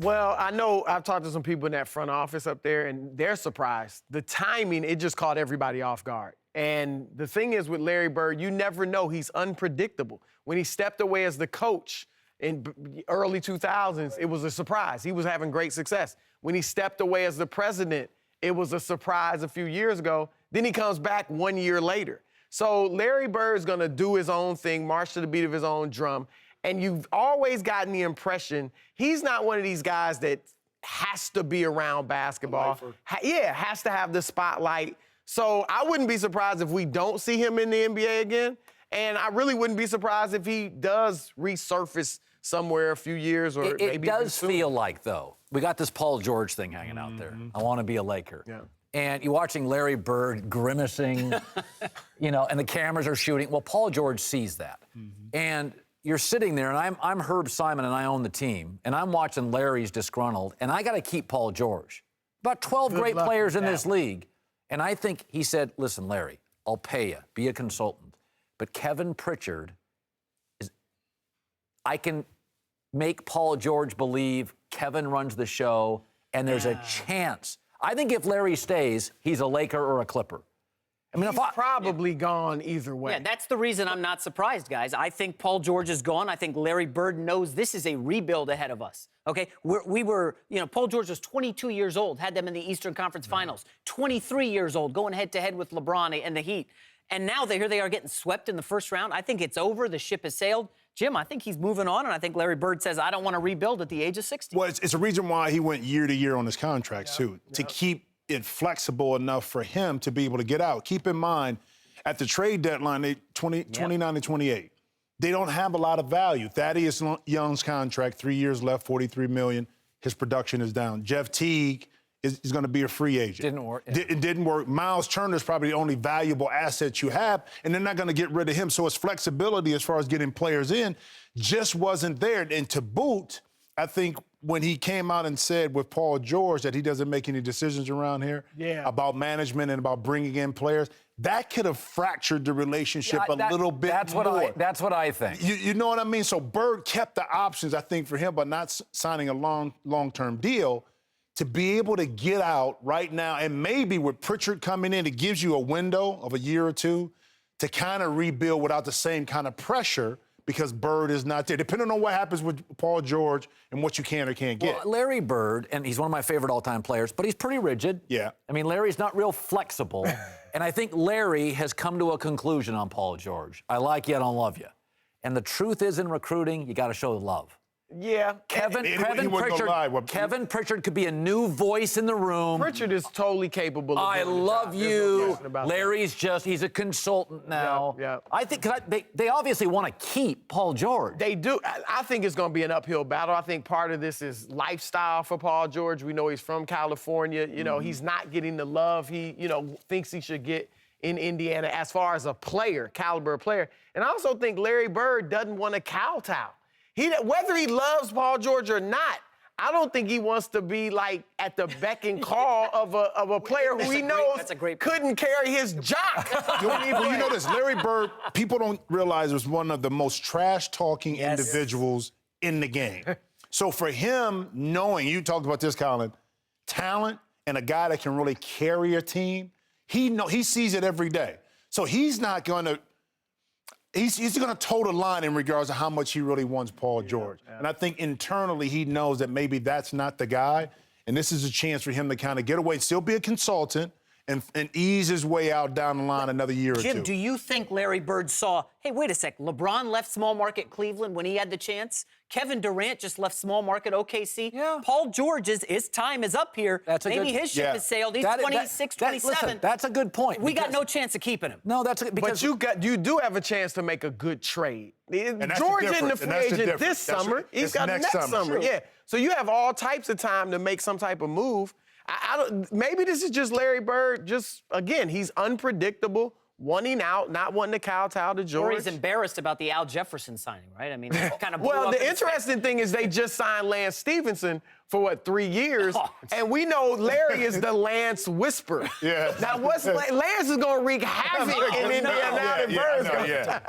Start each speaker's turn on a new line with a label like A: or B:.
A: Well, I know I've talked to some people in that front office up there, and they're surprised. The timing, it just caught everybody off guard. And the thing is with Larry Bird, you never know. He's unpredictable. When he stepped away as the coach in early 2000s, it was a surprise. He was having great success. When he stepped away as the president, it was a surprise a few years ago. Then he comes back 1 year later. So Larry Bird's going to do his own thing, march to the beat of his own drum. And you've always gotten the impression he's not one of these guys that has to be around basketball. Has to have the spotlight. So I wouldn't be surprised if we don't see him in the NBA again. And I really wouldn't be surprised if he does resurface somewhere a few years or maybe
B: It does feel like, though, we got this Paul George thing hanging out there. I want to be a Laker.
A: Yeah.
B: And you're watching Larry Bird grimacing, and the cameras are shooting. Well, Paul George sees that. And you're sitting there, and I'm Herb Simon, and I own the team, and I'm watching Larry's disgruntled, and I got to keep Paul George. About 12 great players in this league. And I think he said, listen, Larry, I'll pay you. Be a consultant. But Kevin Pritchard I can make Paul George believe Kevin runs the show, and there's a chance. I think if Larry stays, he's a Laker or a Clipper. I mean,
A: he's probably gone either way.
C: Yeah, that's the reason I'm not surprised, guys. I think Paul George is gone. I think Larry Bird knows this is a rebuild ahead of us. Okay, Paul George was 22 years old, had them in the Eastern Conference Finals. 23 years old, going head-to-head with LeBron and the Heat. And now here they are getting swept in the first round. I think it's over. The ship has sailed. Jim, I think he's moving on, and I think Larry Bird says, I don't want to rebuild at the age of 60.
D: Well, it's a reason why he went year to year on his contracts, too, to keep it flexible enough for him to be able to get out. Keep in mind, at the trade deadline, 29 and 28, they don't have a lot of value. Thaddeus Young's contract, 3 years left, $43 million. His production is down. Jeff Teague is going to be a free agent.
B: Didn't work.
D: It didn't work. Miles Turner's probably the only valuable asset you have, and they're not going to get rid of him. So his flexibility as far as getting players in just wasn't there. And to boot, I think when he came out and said with Paul George that he doesn't make any decisions around here about management and about bringing in players, that could have fractured the relationship a little bit more.
B: That's what I think.
D: You know what I mean? So Bird kept the options, I think, for him, but not signing a long-term deal to be able to get out right now. And maybe with Pritchard coming in, it gives you a window of a year or two to kind of rebuild without the same kind of pressure, because Bird is not there, depending on what happens with Paul George and what you can or can't get.
B: Well, Larry Bird, and he's one of my favorite all-time players, but he's pretty rigid.
D: Yeah.
B: I mean, Larry's not real flexible. And I think Larry has come to a conclusion on Paul George. I like you, I don't love you. And the truth is, in recruiting, you got to show the love.
A: Yeah.
B: Kevin Pritchard could be a new voice in the room.
A: Pritchard is totally capable of
B: I love you. Larry's he's a consultant now.
A: Yeah.
B: I think they obviously want to keep Paul George.
A: They do. I think it's going to be an uphill battle. I think part of this is lifestyle for Paul George. We know he's from California. He's not getting the love he, thinks he should get in Indiana as far as a player, caliber player. And I also think Larry Bird doesn't want to kowtow. Whether he loves Paul George or not, I don't think he wants to be like at the beck and call of a player who he knows couldn't carry his jock.
D: You know this, Larry Bird, people don't realize, was one of the most trash-talking individuals in the game. So for him, knowing, you talked about this, Colin, talent and a guy that can really carry a team, he sees it every day. So he's not going to. He's going to toe the line in regards to how much he really wants Paul George. And I think internally he knows that maybe that's not the guy. And this is a chance for him to kind of get away, still be a consultant, and ease his way out down the line another year or two.
C: Jim, do you think Larry Bird saw, hey, wait a sec, LeBron left small market Cleveland when he had the chance? Kevin Durant just left small market OKC.
B: Yeah.
C: Paul George, his time is up here. Maybe his ship has sailed. He's 26, 27.
B: Listen, that's a good point.
C: We got no chance of keeping him.
B: No, that's because
A: But you do have a chance to make a good trade. George isn't a free agent this summer. He's got next summer. Yeah. So you have all types of time to make some type of move. Maybe this is just Larry Bird. Again, he's unpredictable, wanting out, not wanting to kowtow to George.
C: Or he's embarrassed about the Al Jefferson signing, right? I mean, kind of.
A: Well, the interesting thing is they just signed Lance Stevenson for 3 years, and we know Larry is the Lance whisperer.
D: Yeah.
A: Now, Lance is going to wreak havoc in Indiana now that Bird's going to.